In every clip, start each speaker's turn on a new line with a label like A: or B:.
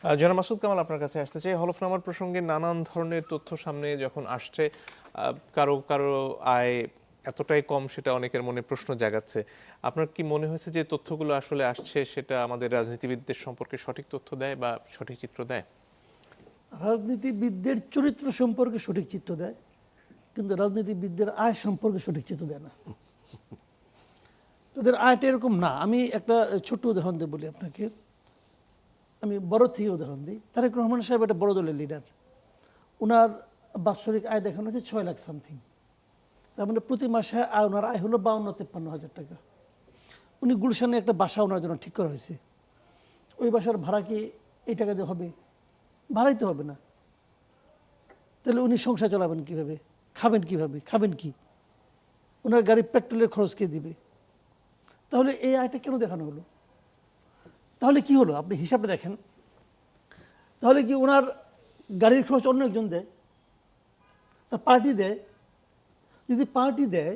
A: জনাব মাসুদ কামাল, আপনার কাছে আসতে চাই। হলফনামার প্রসঙ্গে নানান ধরনের তথ্য সামনে যখন আসছে, কারো কারো আয় এতটাই কম সেটা অনেকের মনে প্রশ্ন জাগাচ্ছে। আপনার কি মনে হয়েছে যে তথ্যগুলো আসলে আসছে সেটা আমাদের রাজনীতিবিদদের সম্পর্কে সঠিক তথ্য দেয় বা সঠিক চিত্র দেয়?
B: রাজনীতিবিদদের চরিত্র সম্পর্কে সঠিক চিত্র দেয়, কিন্তু রাজনীতিবিদদের আয় সম্পর্কে সঠিক চিত্র দেয় না। তাদের আয়টা এরকম না। আমি একটা ছোট্ট উদাহরণ দিয়ে বলি আপনাকে। আমি বড় থেকে উদাহরণ দিই। তারেক রহমান সাহেব একটা বড় দলের লিডার। ওনার বাৎসরিক আয় দেখানো হচ্ছে 6 লাখ সামথিং। তার মানে প্রতি মাসে ওনার আয় হলো 52-53 হাজার টাকা। উনি গুলশানে একটা বাসা ওনার জন্য ঠিক করা হয়েছে। ওই বাসার ভাড়া কি এই টাকা দিয়ে হবে? ভাড়াই তো হবে না। তাহলে উনি সংসার চালাবেন কীভাবে? খাবেন কীভাবে? খাবেন কি? ওনার গাড়ির পেট্রোলের খরচ কে দিবে? তাহলে এই আয়টা কেন দেখানো হলো? তাহলে কি হলো? আপনি হিসাবে দেখেন। তাহলে কি ওনার গাড়ির খরচ অন্য একজন দেয়? তা পার্টি দেয়? যদি পার্টি দেয়,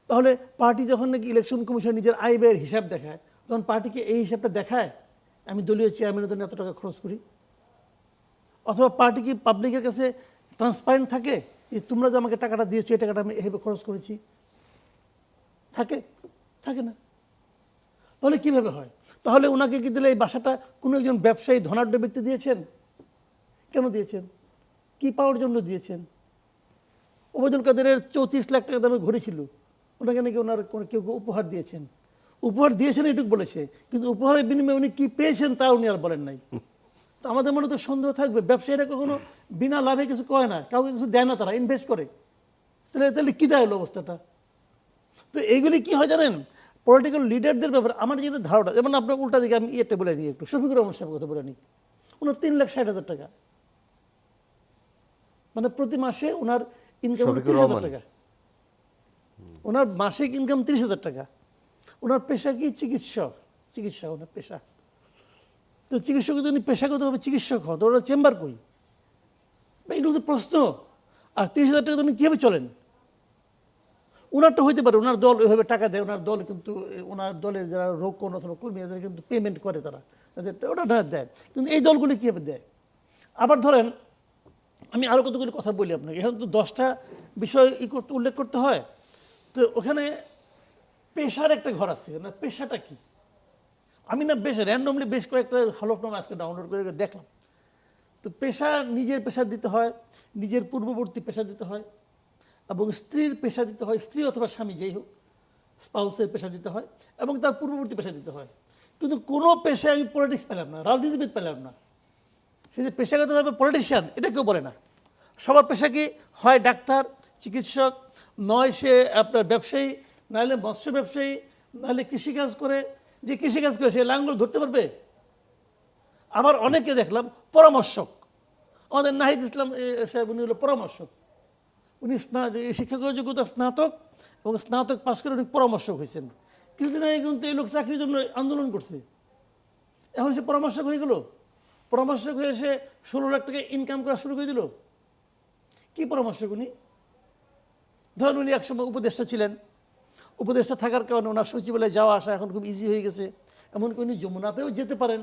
B: তাহলে পার্টি যখন নাকি ইলেকশন কমিশন নিজের আয় ব্যয়ের হিসাব দেখায়, তখন পার্টিকে এই হিসাবটা দেখায় আমি দলীয় চেয়ারম্যানের জন্য এত টাকা খরচ করি? অথবা পার্টি কি পাবলিকের কাছে ট্রান্সপারেন্ট থাকে যে তোমরা যে আমাকে টাকাটা দিয়েছো এই টাকাটা আমি এভাবে খরচ করেছি? থাকে? থাকে না। তাহলে কীভাবে হয়? তাহলে ওনাকে কি দিলে এই বাসাটা কোনো একজন ব্যবসায়ী ধনাঢ্য ব্যক্তি দিয়েছেন? কেন দিয়েছেন? কি পাওয়ার জন্য দিয়েছেন? ওবায়দুল কাদেরের 34 লাখ টাকা দামে ঘড়ি ছিল, ওনাকে নাকি ওনার কেউ উপহার দিয়েছেন। উপহার দিয়েছেন এটুকু বলেছে, কিন্তু উপহারের বিনিময়ে উনি কী পেয়েছেন তা উনি আর বলেন নাই। তো আমাদের মনে তো সন্দেহ থাকবে। ব্যবসায়ীরা কখনো বিনা লাভে কিছু করে না, কাউকে কিছু দেয় না, তারা ইনভেস্ট করে। তাহলে তাহলে কী দেয় হলো অবস্থাটা? তো এইগুলি কী হয় জানেন, পলিটিক্যাল লিডারদের ব্যাপারে আমার যেটা ধারণা, যেমন আপনার উল্টা দিকে আমি ইয়েটা বলে নিই, একটু শফিকুর রহমান সাহেবের কথা বলে নিই। ওনার 3,60,000 টাকা, মানে প্রতি মাসে ওনার ইনকাম 30,000 টাকা। ওনার মাসিক ইনকাম 30,000 টাকা। ওনার পেশা কি? চিকিৎসক। চিকিৎসা ওনার পেশা। তো চিকিৎসক যদি উনি পেশাগতভাবে চিকিৎসক হন, তো ওনার চেম্বার কই? এগুলো তো প্রশ্ন। আর 30,000 টাকা উনি কীভাবে চলেন? ওনারটা হইতে পারে ওনার দল ওইভাবে টাকা দেয়, ওনার দল কিন্তু ওনার দলের যারা রোকন অথবা কর্মী তাদের কিন্তু পেমেন্ট করে, তারা ওটা দেয়। কিন্তু এই দলগুলি কীভাবে দেয়? আবার ধরেন আমি আরও কতগুলি কথা বলি আপনাকে। এখন তো 10টা বিষয় উল্লেখ করতে হয়। তো ওখানে পেশার একটা ঘর আছে না। পেশাটা কি? আমি না বেশ র্যান্ডমলি বেশ কয়েকটা হলফনামা আজকে ডাউনলোড করে দেখলাম। তো পেশা, নিজের পেশা দিতে হয়, নিজের পূর্ববর্তী পেশা দিতে হয়, এবং স্ত্রীর পেশা দিতে হয়, স্ত্রী অথবা স্বামী যেই হোক, স্পাউসের পেশা দিতে হয়, এবং তার পূর্ববর্তী পেশা দিতে হয়। কিন্তু কোনো পেশায় আমি পলিটিক্স পেলাম না, রাজনীতিবিদ পেলাম না। সে যে পেশাগতভাবে পলিটিশিয়ান এটা কেউ বলে না। সবার পেশা কি? হয় ডাক্তার, চিকিৎসক, নয় সে আপনার ব্যবসায়ী, নাহলে মৎস্য ব্যবসায়ী, নাহলে কৃষিকাজ করে। যে কৃষিকাজ করে সে লাঙ্গল ধরতে পারবে? আবার অনেকে দেখলাম পরামর্শক। আমাদের নাহিদ ইসলাম সাহেব, উনি হলো পরামর্শক। উনি শিক্ষাগত যোগ্যতা স্নাতক, এবং স্নাতক পাশ করে উনি পরামর্শক হয়েছেন। কিছুদিন আগে কিন্তু এই লোক চাকরির জন্য আন্দোলন করছে। এখন সে পরামর্শক হয়ে গেল। পরামর্শক হয়ে সে 16 লাখ টাকা ইনকাম করা শুরু করে দিল। কি পরামর্শক উনি? ধরেন উনি একসময় উপদেষ্টা ছিলেন। উপদেষ্টা থাকার কারণে ওনার সচিবালয়ে যাওয়া আসা এখন খুব ইজি হয়ে গেছে। এমনকি উনি যমুনাতেও যেতে পারেন।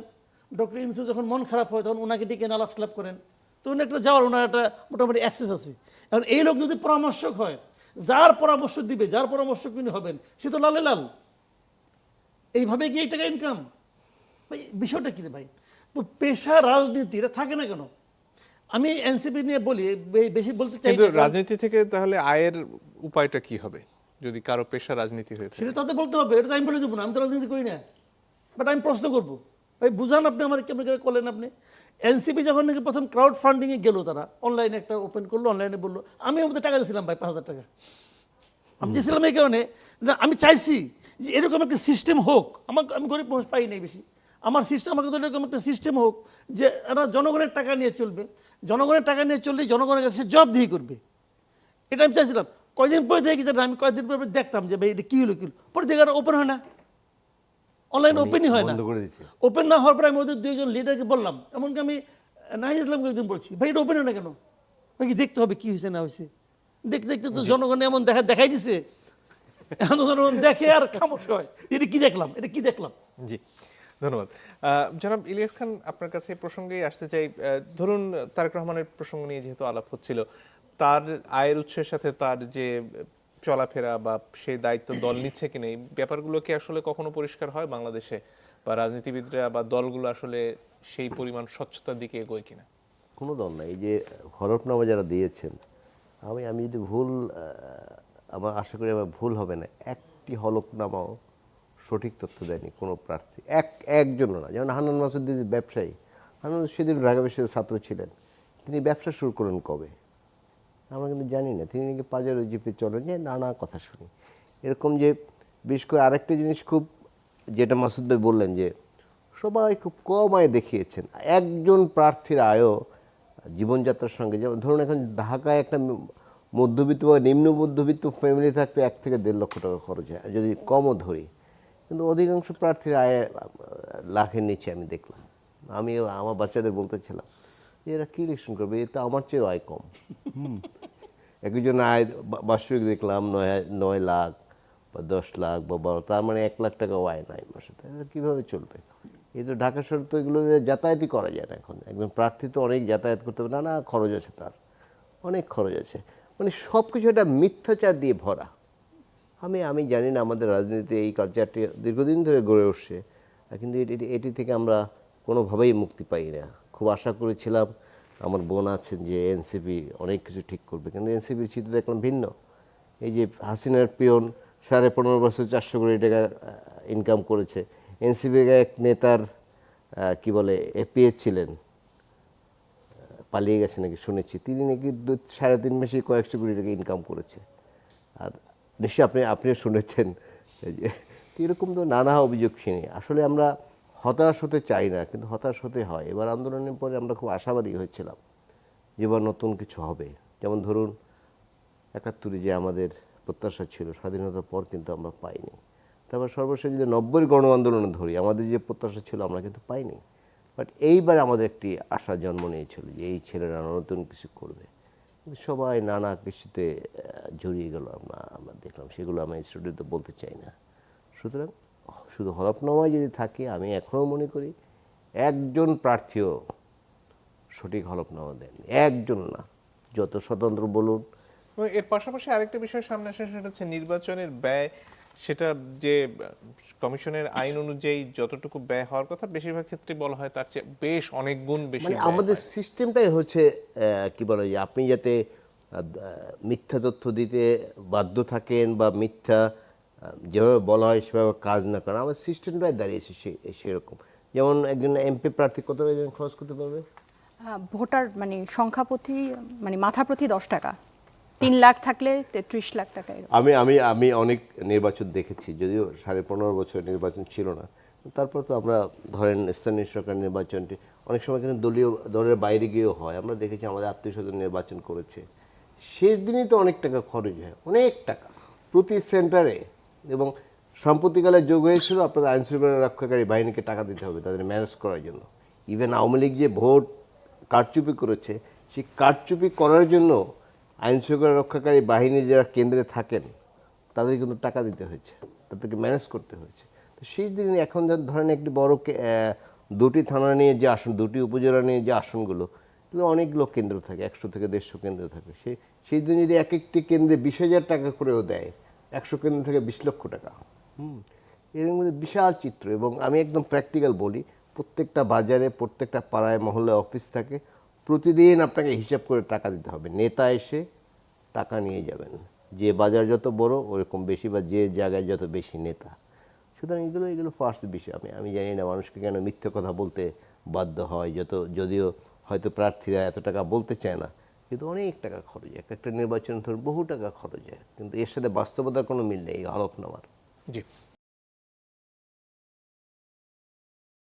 B: ডক্টর ইউনূস যখন মন খারাপ হয় তখন ওনাকে ডেকে আলাপ ক্লাব করেন। তো উনি একটা যাওয়ার ওনার একটা মোটামুটি অ্যাক্সেস আছে। এখন এই লোক যদি পরামর্শক হয়, যার পরামর্শ দিবে, যার পরামর্শক উনি হবেন, সে তো লালে লাল। এইভাবে গিয়ে এই টাকা ইনকাম। ভাই বিষয়টা কী রে ভাই? তো পেশা রাজনীতি এটা থাকে না কেন? আমি এনসিপি নিয়ে বলি, বেশি বলতে চাই।
A: কিন্তু রাজনীতি থেকে তাহলে আয়ের উপায়টা কি হবে যদি কারো পেশা রাজনীতি হয়ে থাকে?
B: সেটা তাদের বলতে হবে। এটা তো আমি বলে দেবো না, আমি তো রাজনীতি করি না। বাট আমি প্রশ্ন করবো, ভাই বুঝান আপনি আমার কেমন করে করলেন আপনি? এনসিপি যখন নাকি প্রথম ক্রাউড ফান্ডিংয়ে গেলো, তারা অনলাইনে একটা ওপেন করলো, অনলাইনে বললো আমি আমাদের টাকা দিয়েছিলাম ভাই 5,000 টাকা। আমি দিয়েছিলাম এই কারণে আমি চাইছি যে এরকম একটা সিস্টেম হোক। আমি গরিব মানুষ পাই নাই বেশি, আমার সিস্টেম আমাকে তো এরকম একটা সিস্টেম হোক যে এরা জনগণের টাকা নিয়ে চলবে। জনগণের টাকা নিয়ে চললে জনগণের কাছে জবাবদিহি করবে। এটা আমি চাইছিলাম। কয়দিন পরে দেখি যে আমি কয়েকদিন পরে দেখতাম যে ভাই এটা কী হলো, পরে জায়গাটা ওপেন হয় না, অনলাইন ওপেনই হয় না। ওপেন না হওয়ার পরে আমি ওদের 2জন লিডারকে বললাম, এমনকি আমি নাহিদ ইসলামকে একদিন বলছি, ভাই এটা ওপেন হয় না কেন? ভাই কি দেখতে হবে কী হয়েছে না হয়েছে। দেখতে দেখতে তো জনগণ এমন দেখাই দিছে, এখন জনগণ দেখে আর খামোশ হয়। এটা কি দেখলাম, এটা কি দেখলাম।
A: জি। ধন্যবাদ। জনাব ইলিয়াস খান, আপনার কাছে এই প্রসঙ্গেই আসতে চাই। ধরুন তারেক রহমানের প্রসঙ্গ নিয়ে যেহেতু আলাপ হচ্ছিল, তার আয়ের উৎসের সাথে তার যে চলাফেরা বা সেই দায়িত্ব দল নিচ্ছে কিনা, এই ব্যাপারগুলো কি আসলে কখনো পরিষ্কার হয় বাংলাদেশে, বা রাজনীতিবিদরা বা দলগুলো আসলে সেই পরিমাণ স্বচ্ছতার দিকে এগোয় কিনা?
C: কোনো দল নাই। এই যে হলফনামা যারা দিয়েছেন, আমি যদি ভুল, আমার আশা করি আমার ভুল হবে না, একটি হলফনামাও সঠিক তথ্য দেয়নি কোনো প্রার্থী, একজনও না। যেমন হান্নান মাসুদ ব্যবসায়ী, হান্নান সেদিন ঢাকা বিশ্ববিদ্যালয়ের ছাত্র ছিলেন, তিনি ব্যবসা শুরু করলেন কবে আমরা কিন্তু জানি না। তিনি নাকি পাজারো জিপে চলেন, যে নানা কথা শুনি এরকম। যে বিশেষ করে আরেকটা জিনিস খুব, যেটা মাসুদ ভাই বললেন, যে সবাই খুব কম আয় দেখিয়েছেন। একজন প্রার্থীর আয়ও জীবনযাত্রার সঙ্গে, যেমন ধরুন এখন ঢাকায় একটা মধ্যবিত্ত বা নিম্ন মধ্যবিত্ত ফ্যামিলি থাকতে 1 থেকে 1.5 লক্ষ টাকা খরচ হয় যদি কমও ধরি, কিন্তু অধিকাংশ প্রার্থীর আয় লাখের নিচে আমি দেখলাম। আমি আমার বাচ্চাদের বলতেছিলাম যে এরা কী ইলেকশন করবে, এ তো আমার চেয়েও আয় কম। একজন আয় বার্ষিক দেখলাম 9 লাখ বা 10 লাখ বা 12, তার মানে 1 লাখ টাকাও আয় নাই মাসে। তাহলে কীভাবে চলবে? এই তো ঢাকা শহর তো এগুলো যাতায়াতই করা যায় না এখন। একজন প্রার্থী তো অনেক যাতায়াত করতে হবে, নানা খরচ আছে, তার অনেক খরচ আছে। মানে সব কিছু একটা মিথ্যাচার দিয়ে ভরা। আমি জানি না আমাদের রাজনীতিতে এই কালচারটি দীর্ঘদিন ধরে গড়ে উঠছে, কিন্তু এটি থেকে আমরা কোনোভাবেই মুক্তি পাই না। খুব আশা করেছিলাম, আমার বোন আছেন যে এনসিপি অনেক কিছু ঠিক করবে, কিন্তু এনসিপির চিত্র দেখলাম ভিন্ন। এই যে হাসিনার পিয়ন 15.5 বছর 400 কোটি টাকা ইনকাম করেছে। এনসিপি এক নেতার কি বলে এপিএ ছিলেন, পালিয়ে গেছে নাকি শুনেছি, তিনি নাকি 3.5 মাসে কয়েকশো কোটি টাকা ইনকাম করেছে। আর নিশ্চয়ই আপনিও শুনেছেন যে এরকম তো নানা অভিযোগ শুনি। আসলে আমরা হতাশ হতে চাই না, কিন্তু হতাশ হতে হয়। এবার আন্দোলনের পরে আমরা খুব আশাবাদী হয়েছিলাম যে এবার নতুন কিছু হবে। যেমন ধরুন 71 যে আমাদের প্রত্যাশা ছিল, স্বাধীনতার পর কিন্তু আমরা পাইনি। তারপর সর্বশেষ যদি 90-এর গণ আন্দোলনে ধরি, আমাদের যে প্রত্যাশা ছিল আমরা কিন্তু পাইনি। বাট এইবার আমাদের একটি আশা জন্ম নিয়েছিল যে এই ছেলেরা নতুন কিছু করবে, কিন্তু সবাই নানা কিছুতে জড়িয়ে গেল। আমরা দেখলাম, সেগুলো আমি স্টুডিওতে বলতে চাই না। সুতরাং শুধু হলফনামায় যদি থাকে, আমি এখনও মনে করি একজন প্রার্থীও সঠিক হলফনামা দেননি, একজন না। যত স্বতন্ত্র বলুন।
A: এর পাশাপাশি আরেকটা বিষয় সামনে আসে, সেটা হচ্ছে নির্বাচনের ব্যয়। সেটা যে কমিশনের আইন অনুযায়ী যতটুকু ব্যয় হওয়ার কথা, বেশিরভাগ ক্ষেত্রে বলা হয় তার চেয়ে বেশ অনেক গুণ বেশি।
C: মানে আমাদের সিস্টেমটাই হচ্ছে কি বলে, যে আপনি যাতে মিথ্যা তথ্য দিতে বাধ্য থাকেন বা মিথ্যা যেভাবে বলা হয় সেভাবে কাজ না করেন, আমাদের সিস্টেমটাই দাঁড়িয়েছে সেরকম। যেমন একজন এমপি প্রার্থী কত টাকা খরচ করতে পারবে?
D: ভোটার মানে সংখ্যা প্রতি, মানে মাথা প্রতি 10 টাকা। 3 লাখ থাকলে 33 লাখ টাকা এরকম।
C: আমি অনেক নির্বাচন দেখেছি, যদিও 15.5 বছর নির্বাচন ছিল না। তারপর তো আমরা ধরেন স্থানীয় সরকার নির্বাচনটি অনেক সময় কিন্তু দলের বাইরে গিয়েও হয়। আমরা দেখেছি আমাদের আত্মীয়স্বজন নির্বাচন করেছে, শেষ দিনেই তো অনেক টাকা খরচ হয়, অনেক টাকা প্রতি সেন্টারে। এবং সাম্প্রতিককালে যোগ হয়েছিল আপনাদের আইন শৃঙ্খলা রক্ষাকারী বাহিনীকে টাকা দিতে হবে তাদের ম্যানেজ করার জন্য। ইভেন আওয়ামী লীগ যে ভোট কারচুপি করেছে, সেই কারচুপি করার জন্য আইন শৃঙ্খলা রক্ষাকারী বাহিনী যারা কেন্দ্রে থাকেন তাদের কিন্তু টাকা দিতে হয়েছে, তাদেরকে ম্যানেজ করতে হয়েছে। তো সেই দিন এখন ধরেন একটি বড় 2টি থানা নিয়ে যে আসন, 2টি উপজেলা নিয়ে যে আসনগুলো, এগুলো অনেকগুলো কেন্দ্র থাকে, 100 থেকে 150 কেন্দ্র থাকে। সেই দিন যদি এক একটি কেন্দ্রে 20,000 টাকা করেও দেয়, 100 কেন্দ্র থেকে 20 লক্ষ টাকা। এর মধ্যে বিশাল চিত্র। এবং আমি একদম প্র্যাকটিক্যাল বলি, প্রত্যেকটা বাজারে, প্রত্যেকটা পাড়ায় মহল্লায় অফিস থাকে, প্রতিদিন আপনাকে হিসাব করে টাকা দিতে হবে। নেতা এসে টাকা নিয়ে যাবেন, যে বাজার যত বড় ওরকম বেশি, বা যে জায়গায় যত বেশি নেতা। সুতরাং এগুলো ফার্স্ট বিষয়। আমি জানি না মানুষকে কেন মিথ্যে কথা বলতে বাধ্য হয়, যদিও হয়তো প্রার্থীরা এত টাকা বলতে চায় না, কিন্তু অনেক টাকা খরচ হয়। একটা নির্বাচন ধর বহু টাকা খরচ হয়, কিন্তু এর সাথে বাস্তবতার কোনো মিল নেই হলফনামার।
A: জি।